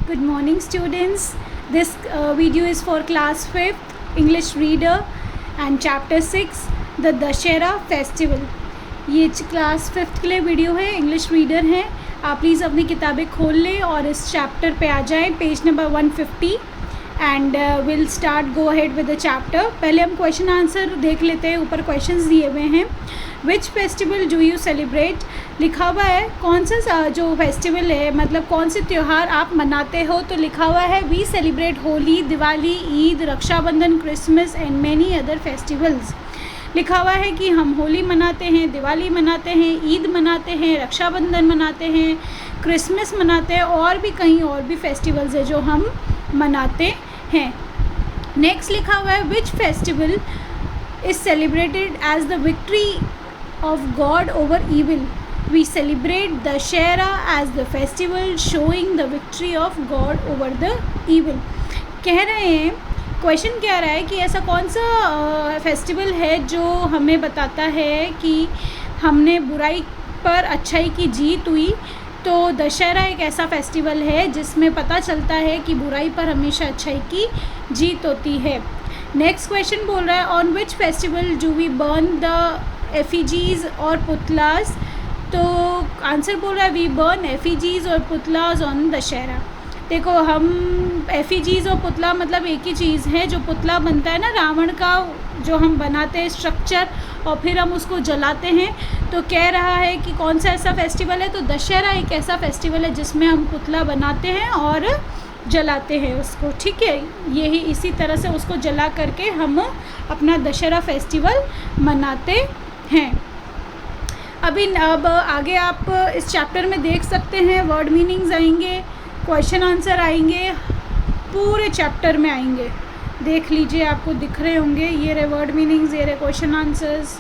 Good morning, students. This video is for class 5th English reader and chapter 6 the Dussehra festival. ये class 5th के लिए video है, English reader हैं आप। Please अपनी किताबें खोल लें और इस चैप्टर पे आ जाएं, page number 150 and will start go ahead with the chapter. पहले हम क्वेश्चन आंसर देख लेते हैं। ऊपर क्वेश्चंस दिए हुए हैं। विच फेस्टिवल डू यू सेलिब्रेट, लिखा हुआ है कौन सा जो फेस्टिवल है, मतलब कौन से त्यौहार आप मनाते हो। तो लिखा हुआ है we celebrate Holi, Diwali, Eid, Rakshabandhan, Christmas and many other festivals. लिखा हुआ है कि हम होली मनाते हैं, दिवाली मनाते हैं, ईद मनाते हैं, रक्षाबंधन मनाते हैं, क्रिसमस मनाते हैं और भी कई और भी फेस्टिवल्स है जो हम मनाते हैं। नेक्स्ट लिखा हुआ है which festival is celebrated as the victory of God over evil. We celebrate Dashera as the festival showing the victory of God over the evil. कह रहे हैं, क्वेश्चन कह रहा है कि ऐसा कौन सा फेस्टिवल है जो हमें बताता है कि हमने बुराई पर अच्छाई की जीत हुई। तो दशहरा एक ऐसा फेस्टिवल है जिसमें पता चलता है कि बुराई पर हमेशा अच्छाई की जीत होती है। नेक्स्ट क्वेश्चन बोल रहा है on which festival do we burn the effigies और पुतलास। तो आंसर बोल रहा है वी बर्न एफिजीज़ और पुतलास ऑन दशहरा। देखो, हम एफिजीज़ और पुतला मतलब एक ही चीज़ है। जो पुतला बनता है ना रावण का, जो हम बनाते हैं स्ट्रक्चर और फिर हम उसको जलाते हैं। तो कह रहा है कि कौन सा ऐसा फेस्टिवल है। तो दशहरा एक ऐसा फेस्टिवल है जिसमें हम पुतला बनाते हैं और जलाते हैं उसको, ठीक है। यही इसी तरह से उसको जला करके हम अपना दशहरा फेस्टिवल मनाते हैं। अब आगे आप इस चैप्टर में देख सकते हैं वर्ड मीनिंग्स आएंगे, क्वेश्चन आंसर आएंगे, पूरे चैप्टर में आएंगे। देख लीजिए, आपको दिख रहे होंगे। ये रहे वर्ड मीनिंग्स, ये रहे क्वेश्चन आंसर्स।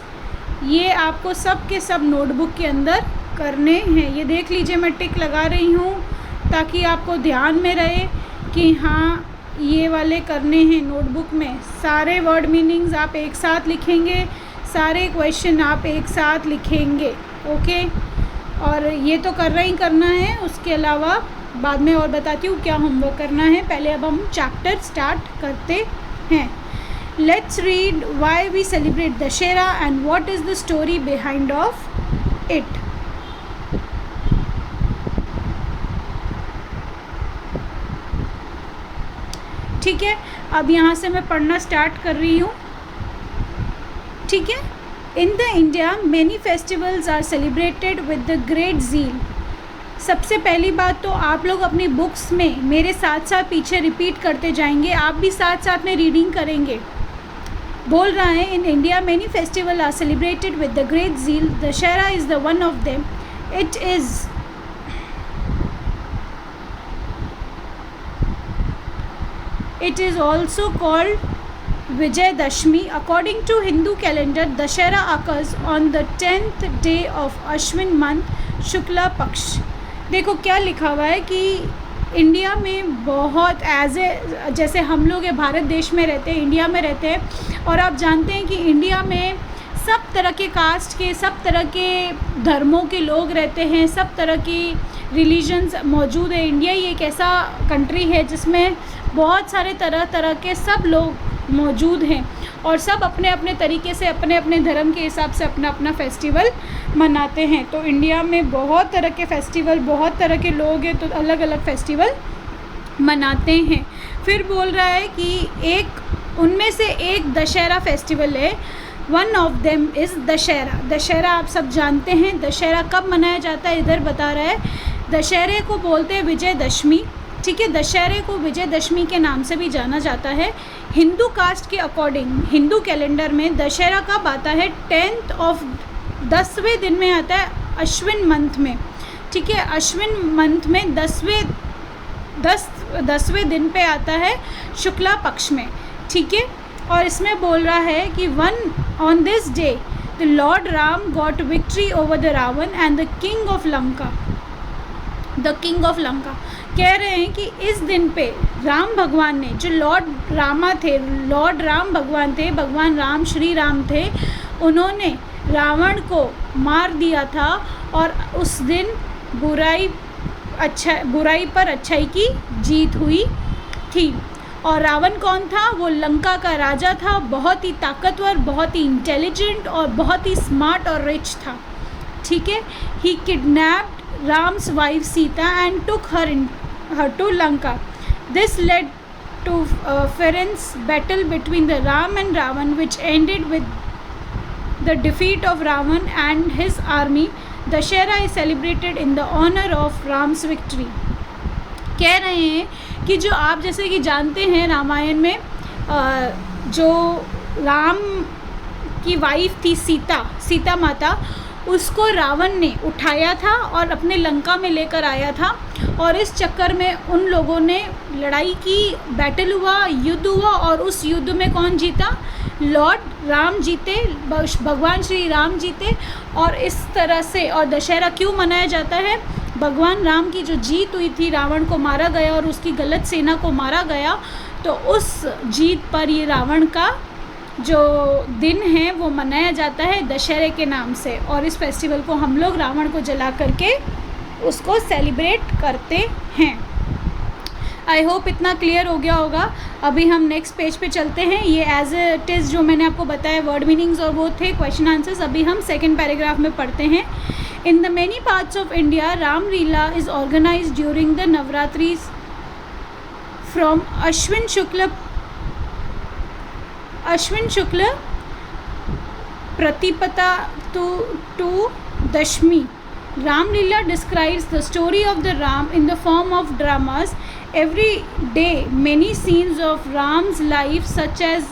ये आपको सब के सब नोटबुक के अंदर करने हैं। ये देख लीजिए, मैं टिक लगा रही हूँ ताकि आपको ध्यान में रहे कि हाँ ये वाले करने हैं नोटबुक में। सारे वर्ड मीनिंग्स आप एक साथ लिखेंगे, सारे क्वेश्चन आप एक साथ लिखेंगे, ओके। और ये तो करना ही करना है, उसके अलावा बाद में और बताती हूँ क्या होमवर्क करना है। पहले अब हम चैप्टर स्टार्ट करते हैं। Let's read why we celebrate Dussehra and what is the story behind of it. ठीक है, अब यहाँ से मैं पढ़ना स्टार्ट कर रही हूँ, ठीक है। In the India many festivals are celebrated with the great zeal. सबसे पहली बात तो आप लोग अपनी बुक्स में मेरे साथ साथ पीछे रिपीट करते जाएंगे, आप भी साथ साथ में रीडिंग करेंगे। बोल रहा है in India many festival are celebrated with the great zeal, Dussehra is the one of them. It is also called Vijayadashmi. According to Hindu calendar, Dashera occurs on the 10th day of Ashwin month, Shukla Paksh. देखो क्या लिखा हुआ है कि India में बहुत जैसे हम लोग भारत देश में रहते हैं, इंडिया में रहते हैं, और आप जानते हैं कि इंडिया में सब तरह के कास्ट के, सब तरह के धर्मों के लोग रहते हैं, सब तरह की रिलीजन्स मौजूद है। इंडिया ही एक ऐसा कंट्री है जिसमें बहुत सारे तरह तरह के सब लोग मौजूद हैं और सब अपने अपने तरीके से, अपने अपने धर्म के हिसाब से अपना अपना फेस्टिवल मनाते हैं। तो इंडिया में बहुत तरह के फेस्टिवल, बहुत तरह के लोग हैं, तो अलग अलग फेस्टिवल मनाते हैं। फिर बोल रहा है कि उनमें से एक दशहरा फेस्टिवल है। One of them is Dussehra. Dussehra आप सब जानते हैं। दशहरा कब मनाया जाता है इधर बता रहा है। दशहरे को बोलते हैं विजयदशमी, ठीक है। दशहरे को विजयदशमी के नाम से भी जाना जाता है। हिंदू कास्ट के अकॉर्डिंग हिंदू कैलेंडर में दशहरा कब आता है, 10th ऑफ 10वें दिन में आता है, अश्विन मंथ में, ठीक है। अश्विन मंथ में 10वें दिन पे आता है, शुक्ला पक्ष में, ठीक है। और इसमें बोल रहा है कि on this day the lord Ram got victory over the Ravan and the king of Lanka. कह रहे हैं कि इस दिन पे राम भगवान ने, जो लॉर्ड राम भगवान थे, भगवान राम, श्री राम थे, उन्होंने रावण को मार दिया था और उस दिन बुराई बुराई पर अच्छाई की जीत हुई थी। और रावण कौन था? वो लंका का राजा था, बहुत ही ताकतवर, बहुत ही इंटेलिजेंट और बहुत ही स्मार्ट और रिच था। ठीक है। He kidnapped Ram's wife Sita and took her to Lanka. This led to fierce battle between the Ram and Ravan, which ended with the defeat of Ravan and his army. Dashera is celebrated in the honor of Ram's victory. कह रहे हैं कि जो आप जैसे कि जानते हैं रामायण में जो राम की वाइफ थी सीता माता, उसको रावण ने उठाया था और अपने लंका में लेकर आया था। और इस चक्कर में उन लोगों ने लड़ाई की, बैटल हुआ, युद्ध हुआ, और उस युद्ध में कौन जीता? लॉर्ड राम जीते, भगवान श्री राम जीते। और इस तरह से, और दशहरा क्यों मनाया जाता है? भगवान राम की जो जीत हुई थी, रावण को मारा गया और उसकी गलत सेना को मारा गया, तो उस जीत पर ये रावण का जो दिन है वो मनाया जाता है दशहरे के नाम से। और इस फेस्टिवल को हम लोग रावण को जला करके उसको सेलिब्रेट करते हैं। आई होप इतना क्लियर हो गया होगा। अभी हम नेक्स्ट पेज पे चलते हैं। ये एज इट इज़ जो मैंने आपको बताया वर्ड मीनिंग्स और वो थे क्वेश्चन आंसर्स। अभी हम सेकेंड पैराग्राफ में पढ़ते हैं। In the many parts of India Ram Lila is organise during the Navratris from Ashwin Shukla Pratipada to Dashmi. Ramlila describes the story of the Ram in the form of dramas. Every day, many scenes of Ram's life, such as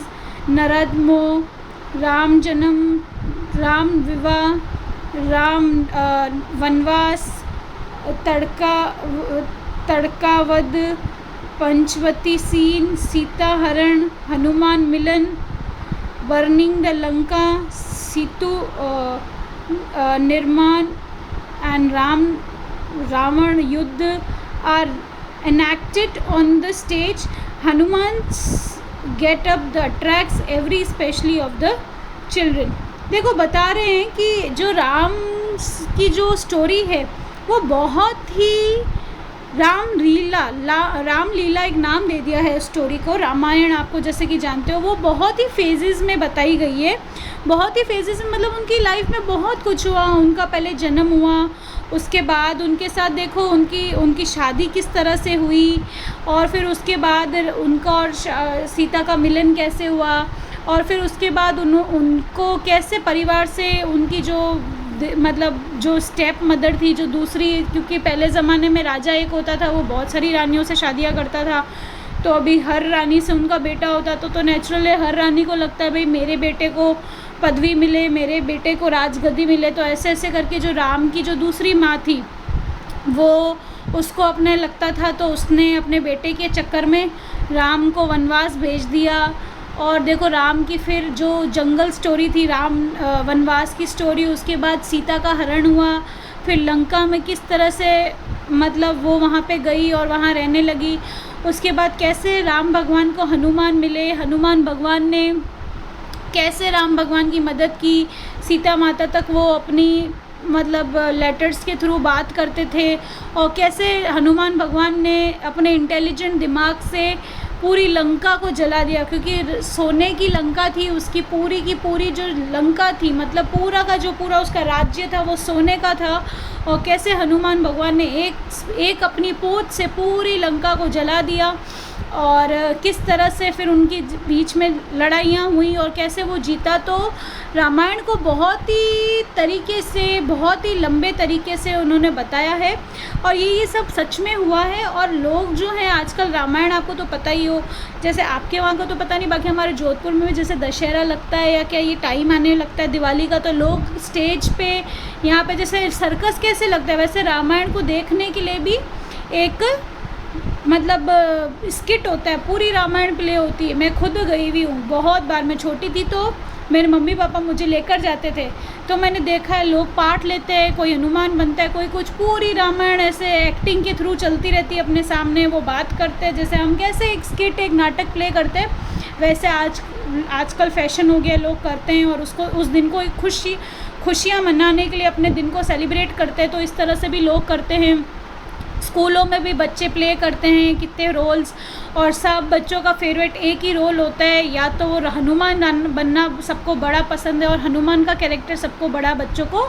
Narad Moh, Ram Janam, Ram Vivah, Ram Vanvas, Tadkavad, Panchvati scene, Sita Haran, Hanuman Milan, burning the Lanka, Situ Nirman, and Ravan Yuddha are enacted on the stage. Hanuman's get up the attracts every especially of the children. देखो बता रहे हैं कि जो राम की जो story है वो बहुत ही रामलीला एक नाम दे दिया है स्टोरी को। रामायण आपको जैसे कि जानते हो वो बहुत ही फेजेस में बताई गई है। बहुत ही फेजेस में मतलब उनकी लाइफ में बहुत कुछ हुआ। उनका पहले जन्म हुआ, उसके बाद उनके साथ देखो उनकी शादी किस तरह से हुई, और फिर उसके बाद उनका और सीता का मिलन कैसे हुआ, और फिर उसके बाद उनको कैसे परिवार से उनकी जो स्टेप मदर थी, जो दूसरी, क्योंकि पहले ज़माने में राजा एक होता था, वो बहुत सारी रानियों से शादियाँ करता था। तो अभी हर रानी से उनका बेटा होता तो नेचुरल है हर रानी को लगता है भाई मेरे बेटे को पदवी मिले, मेरे बेटे को राजगद्दी मिले। तो ऐसे ऐसे करके जो राम की जो दूसरी माँ थी वो उसको अपने लगता था, तो उसने अपने बेटे के चक्कर में राम को वनवास भेज दिया। और देखो राम की फिर जो जंगल स्टोरी थी, राम वनवास की स्टोरी, उसके बाद सीता का हरण हुआ, फिर लंका में किस तरह से मतलब वो वहाँ पे गई और वहाँ रहने लगी। उसके बाद कैसे राम भगवान को हनुमान मिले, हनुमान भगवान ने कैसे राम भगवान की मदद की, सीता माता तक वो अपनी मतलब लेटर्स के थ्रू बात करते थे, और कैसे हनुमान भगवान ने अपने इंटेलिजेंट दिमाग से पूरी लंका को जला दिया, क्योंकि सोने की लंका थी उसकी पूरी की पूरी जो लंका थी, मतलब पूरा का जो पूरा उसका राज्य था वो सोने का था। और कैसे हनुमान भगवान ने एक अपनी पोत से पूरी लंका को जला दिया, और किस तरह से फिर उनकी बीच में लड़ाइयाँ हुई और कैसे वो जीता। तो रामायण को बहुत ही तरीके से, बहुत ही लंबे तरीके से उन्होंने बताया है, और ये सब सच में हुआ है। और लोग जो हैं आजकल, रामायण आपको तो पता ही हो, जैसे आपके वहाँ का तो पता नहीं, बाकी हमारे जोधपुर में भी जैसे दशहरा लगता है या क्या ये टाइम आने लगता है दिवाली का, तो लोग स्टेज पे यहाँ पे जैसे सर्कस कैसे लगता है वैसे रामायण को देखने के लिए भी एक मतलब स्किट होता है, पूरी रामायण प्ले होती है। मैं खुद गई हुई हूँ बहुत बार, मैं छोटी थी तो मेरे मम्मी पापा मुझे लेकर जाते थे, तो मैंने देखा है लोग पार्ट लेते हैं, कोई हनुमान बनता है, कोई कुछ, पूरी रामायण ऐसे एक्टिंग के थ्रू चलती रहती है अपने सामने, वो बात करते हैं जैसे हम कैसे एक स्किट एक नाटक प्ले करते हैं वैसे आजकल फैशन हो गया, लोग करते हैं और उसको उस दिन को एक खुशियाँ मनाने के लिए अपने दिन को सेलिब्रेट करते हैं, तो इस तरह से भी लोग करते हैं। स्कूलों में भी बच्चे प्ले करते हैं कितने रोल्स, और सब बच्चों का फेवरेट एक ही रोल होता है, या तो वो हनुमान बनना सबको बड़ा पसंद है, और हनुमान का कैरेक्टर सबको बड़ा बच्चों को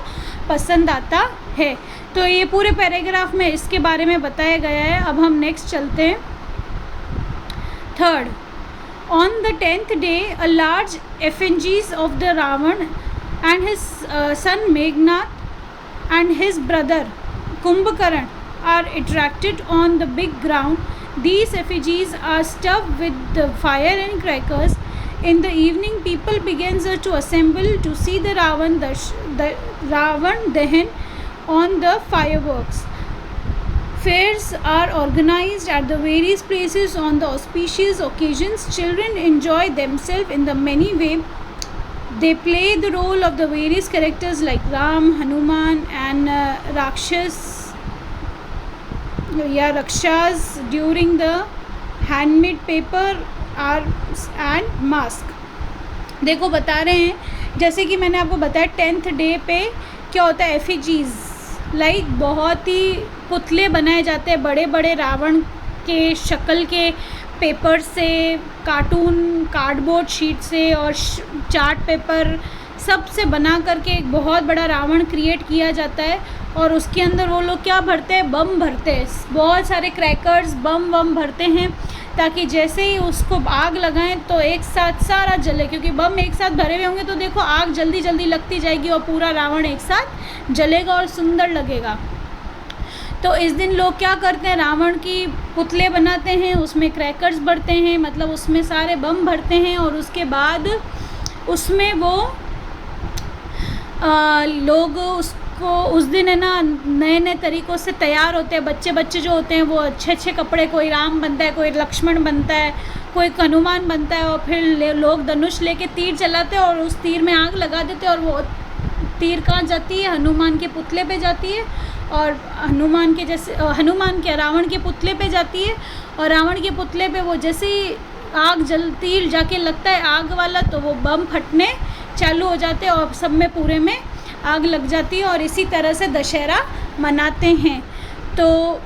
पसंद आता है। तो ये पूरे पैराग्राफ में इसके बारे में बताया गया है। अब हम नेक्स्ट चलते हैं। Third, on the 10th day a large effigies of the Ravan and his son Meghnad and his brother Kumbhakaran are erected on the big ground. These effigies are stuffed with the fire and crackers. In the evening, people begins to assemble to see the Ravan Dahan on the fireworks. Fairs are organized at the various places on the auspicious occasions. Children enjoy themselves in the many ways. They play the role of the various characters like Ram, Hanuman and Rakshas during the handmade paper arts and mask. देखो बता रहे हैं, जैसे कि मैंने आपको बताया 10th day पे क्या होता है, एफिजीज लाइक बहुत ही पुतले बनाए जाते हैं बड़े बड़े रावण के शक्ल के पेपर से, कार्टून कार्डबोर्ड शीट से और चार्ट पेपर सब से बना करके एक बहुत बड़ा रावण क्रिएट किया जाता है। और उसके अंदर वो लोग क्या भरते हैं, बम भरते हैं, बहुत सारे क्रैकर्स बम भरते हैं, ताकि जैसे ही उसको आग लगाएं तो एक साथ सारा जले, क्योंकि बम एक साथ भरे हुए होंगे तो देखो आग जल्दी जल्दी लगती जाएगी और पूरा रावण एक साथ जलेगा और सुंदर लगेगा। तो इस दिन लोग क्या करते हैं, रावण की पुतले बनाते हैं, उसमें क्रैकर्स भरते हैं, मतलब उसमें सारे बम भरते हैं, और उसके बाद उसमें वो लोग उसको उस दिन है ना नए नए तरीक़ों से तैयार होते हैं। बच्चे जो होते हैं वो अच्छे कपड़े, कोई राम बनता है, कोई लक्ष्मण बनता है, कोई हनुमान बनता है, और फिर लोग धनुष लेके तीर चलाते हैं और उस तीर में आग लगा देते हैं, और वो तीर कहाँ जाती है, हनुमान के पुतले पे जाती है, और हनुमान के रावण के पुतले पे जाती है, और रावण के पुतले पे वो जैसे ही तीर जाके लगता है आग वाला, तो वो बम फटने चालू हो जाते हैं और सब में पूरे में आग लग जाती है। और इसी तरह से दशहरा मनाते हैं। तो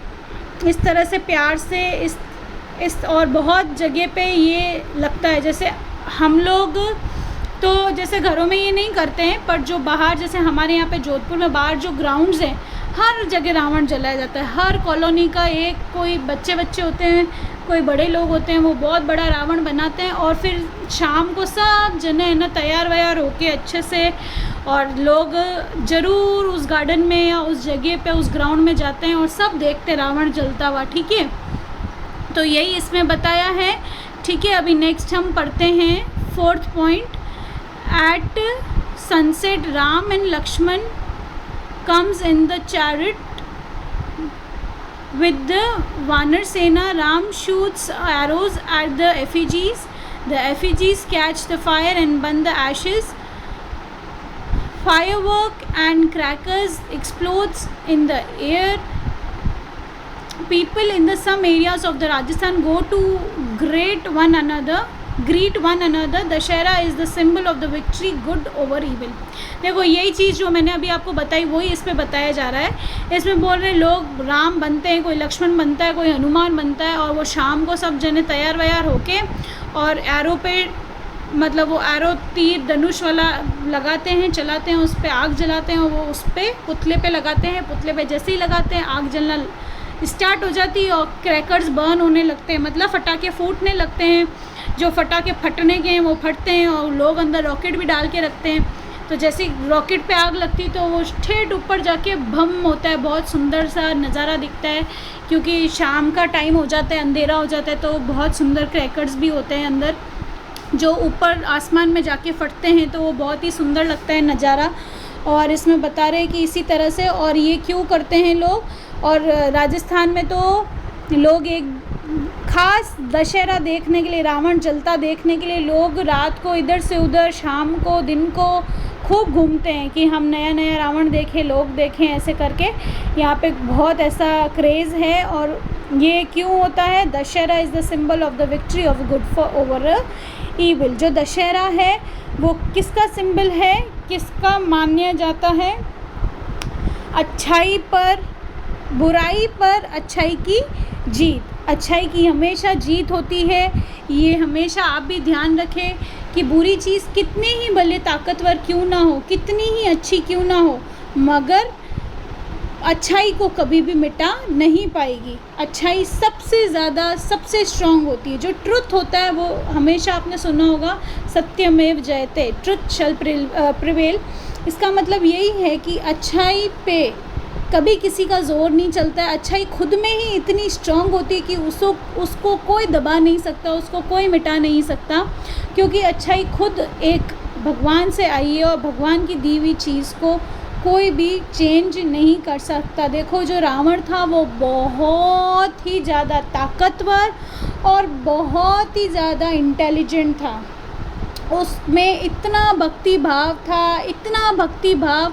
इस तरह से प्यार से इस और बहुत जगह पे ये लगता है, जैसे हम लोग तो जैसे घरों में ये नहीं करते हैं, पर जो बाहर जैसे हमारे यहाँ पे जोधपुर में बाहर जो ग्राउंड्स हैं हर जगह रावण जलाया जाता है। हर कॉलोनी का एक कोई बच्चे होते हैं, कोई बड़े लोग होते हैं, वो बहुत बड़ा रावण बनाते हैं, और फिर शाम को सब जने है ना तैयार वैयार होके अच्छे से, और लोग ज़रूर उस गार्डन में या उस जगह पे उस ग्राउंड में जाते हैं और सब देखते रावण जलता हुआ। ठीक है, तो यही इसमें बताया है। ठीक है, अभी नेक्स्ट हम पढ़ते हैं 4th point. At sunset Ram and Lakshman comes in the chariot with the Vanar Sena. Ram shoots arrows at the effigies. The effigies catch the fire and burn the ashes. Firework and crackers explodes in the air. People in some areas of the Rajasthan go to greet one another. Dashera is the symbol of the victory good over evil. देखो यही चीज़ जो मैंने अभी आपको बताई वही इस पे बताया जा रहा है। इसमें बोल रहे लोग राम बनते हैं, कोई लक्ष्मण बनता है, कोई हनुमान बनता है, और वो शाम को सब जने तैयार वैयार होके और एरो पे मतलब वो एरो तीर धनुष वाला लगाते हैं, चलाते हैं, उस पर आग जलाते हैं, और वो उस पर पुतले पे लगाते हैं। पुतले पे जैसे ही लगाते हैं आग जलना स्टार्ट हो जाती है और क्रैकर्स बर्न होने लगते हैं, मतलब फटाके फूटने लगते हैं। जो फटाके फटने के हैं वो फटते हैं, और लोग अंदर रॉकेट भी डाल के रखते हैं। तो जैसे रॉकेट पे आग लगती है तो वो ठेठ ऊपर जाके भम होता है, बहुत सुंदर सा नज़ारा दिखता है, क्योंकि शाम का टाइम हो जाता है, अंधेरा हो जाता है, तो बहुत सुंदर क्रैकर्स भी होते हैं अंदर जो ऊपर आसमान में जाके फटते हैं, तो वो बहुत ही सुंदर लगता है नज़ारा। और इसमें बता रहे हैं कि इसी तरह से, और ये क्यों करते हैं लोग, और राजस्थान में तो लोग एक ख़ास दशहरा देखने के लिए, रावण जलता देखने के लिए लोग रात को इधर से उधर, शाम को दिन को खूब घूमते हैं कि हम नया नया रावण देखें, लोग देखें, ऐसे करके यहाँ पे बहुत ऐसा क्रेज़ है। और ये क्यों होता है, Dussehra is the symbol of the victory of good for over evil. जो दशहरा है वो किसका सिंबल है, किसका माना जाता है, अच्छाई पर बुराई पर अच्छाई की जीत, अच्छाई की हमेशा जीत होती है। ये हमेशा आप भी ध्यान रखें कि बुरी चीज़ कितनी ही भले ताकतवर क्यों ना हो, कितनी ही अच्छी क्यों ना हो, मगर अच्छाई को कभी भी मिटा नहीं पाएगी। अच्छाई सबसे ज़्यादा, सबसे स्ट्रांग होती है। जो ट्रुथ होता है वो हमेशा आपने सुना होगा, सत्यमेव जयते, ट्रुथ शैल प्रिवेल। इसका मतलब यही है कि अच्छाई पे कभी किसी का ज़ोर नहीं चलता है। अच्छाई खुद में ही इतनी स्ट्रांग होती है कि उसको कोई दबा नहीं सकता, उसको कोई मिटा नहीं सकता, क्योंकि अच्छाई खुद एक भगवान से आई है और भगवान की दी हुई चीज़ को कोई भी चेंज नहीं कर सकता। देखो, जो रावण था वो बहुत ही ज़्यादा ताकतवर और बहुत ही ज़्यादा इंटेलिजेंट था। उसमें इतना भक्ति भाव था, इतना भक्ति भाव,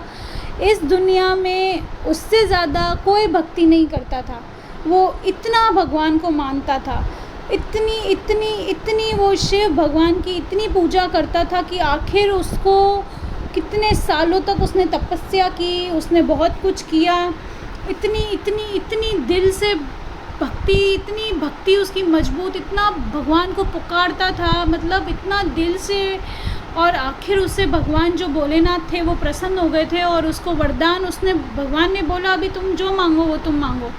इस दुनिया में उससे ज़्यादा कोई भक्ति नहीं करता था। वो इतना भगवान को मानता था, इतनी इतनी इतनी वो शिव भगवान की इतनी पूजा करता था कि आखिर उसको कितने सालों तक उसने तपस्या की, उसने बहुत कुछ किया। इतनी इतनी इतनी दिल से भक्ति, इतनी भक्ति उसकी मजबूत, इतना भगवान को पुकारता था, मतलब इतना दिल से। और आखिर उससे भगवान जो भोलेनाथ थे वो प्रसन्न हो गए थे और उसको वरदान, उसने, भगवान ने बोला अभी तुम जो मांगो वो तुम मांगो,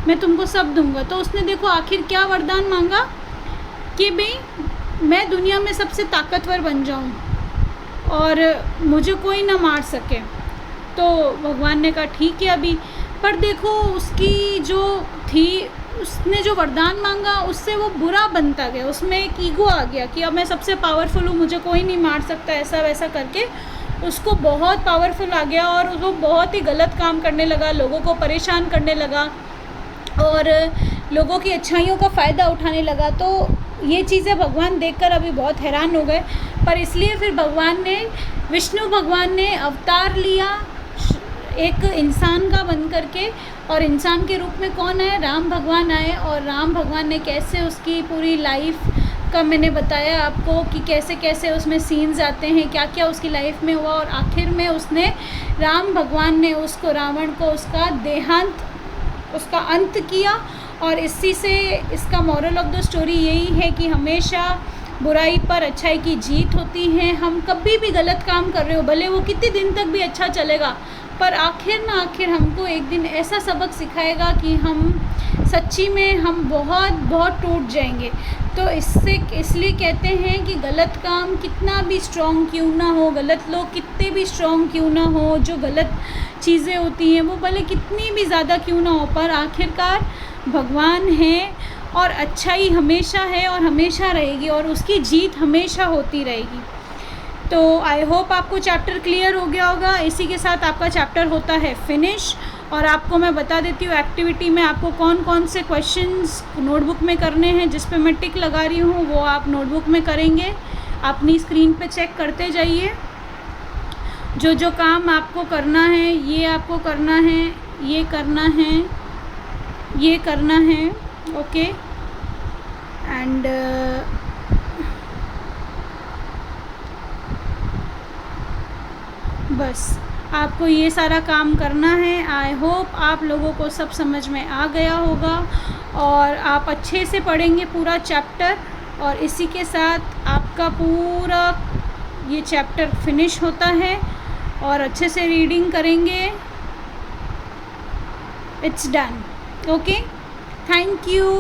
मैं तुमको सब दूंगा। तो उसने देखो आखिर क्या वरदान मांगा कि भाई मैं दुनिया में सबसे ताकतवर बन जाऊं और मुझे कोई ना मार सके। तो भगवान ने कहा ठीक है अभी। पर देखो उसकी जो थी, उसने जो वरदान मांगा उससे वो बुरा बनता गया, उसमें एक ईगो आ गया कि अब मैं सबसे पावरफुल हूँ, मुझे कोई नहीं मार सकता, ऐसा वैसा करके उसको बहुत पावरफुल आ गया और वो बहुत ही गलत काम करने लगा, लोगों को परेशान करने लगा और लोगों की अच्छाइयों का फ़ायदा उठाने लगा। तो ये चीज़ें भगवान देखकर अभी बहुत हैरान हो गए। पर इसलिए फिर भगवान ने, विष्णु भगवान ने अवतार लिया एक इंसान का बन करके, और इंसान के रूप में कौन आए? राम भगवान आए। और राम भगवान ने कैसे उसकी पूरी लाइफ का मैंने बताया आपको कि कैसे कैसे उसमें सीन्स आते हैं, क्या क्या उसकी लाइफ में हुआ, और आखिर में उसने, राम भगवान ने उसको, रावण को, उसका देहांत, उसका अंत किया। और इसी से इसका मॉरल ऑफ द स्टोरी यही है कि हमेशा बुराई पर अच्छाई की जीत होती है। हम कभी भी गलत काम कर रहे हो, भले वो कितने दिन तक भी अच्छा चलेगा, पर आखिर हमको एक दिन ऐसा सबक सिखाएगा कि हम सच्ची में हम बहुत बहुत टूट जाएंगे। तो इसलिए कहते हैं कि गलत काम कितना भी स्ट्रॉन्ग क्यों ना हो, गलत लोग कितने भी स्ट्रॉन्ग क्यों ना हो, जो गलत चीज़ें होती हैं वो भले कितनी भी ज़्यादा क्यों ना हो, पर आखिरकार भगवान है और अच्छाई हमेशा है और हमेशा रहेगी और उसकी जीत हमेशा होती रहेगी। तो आई होप आपको चैप्टर क्लियर हो गया होगा। इसी के साथ आपका चैप्टर होता है फिनिश। और आपको मैं बता देती हूँ एक्टिविटी में आपको कौन कौन से क्वेश्चंस नोटबुक में करने हैं, जिस पे मैं टिक लगा रही हूँ वो आप नोटबुक में करेंगे। अपनी स्क्रीन पे चेक करते जाइए। जो जो काम आपको करना है, ये आपको करना है, ये करना है, ये करना है, ओके। एंड बस आपको ये सारा काम करना है। आई होप आप लोगों को सब समझ में आ गया होगा और आप अच्छे से पढ़ेंगे पूरा चैप्टर, और इसी के साथ आपका पूरा ये चैप्टर फिनिश होता है। और अच्छे से रीडिंग करेंगे। It's done, okay. Thank you.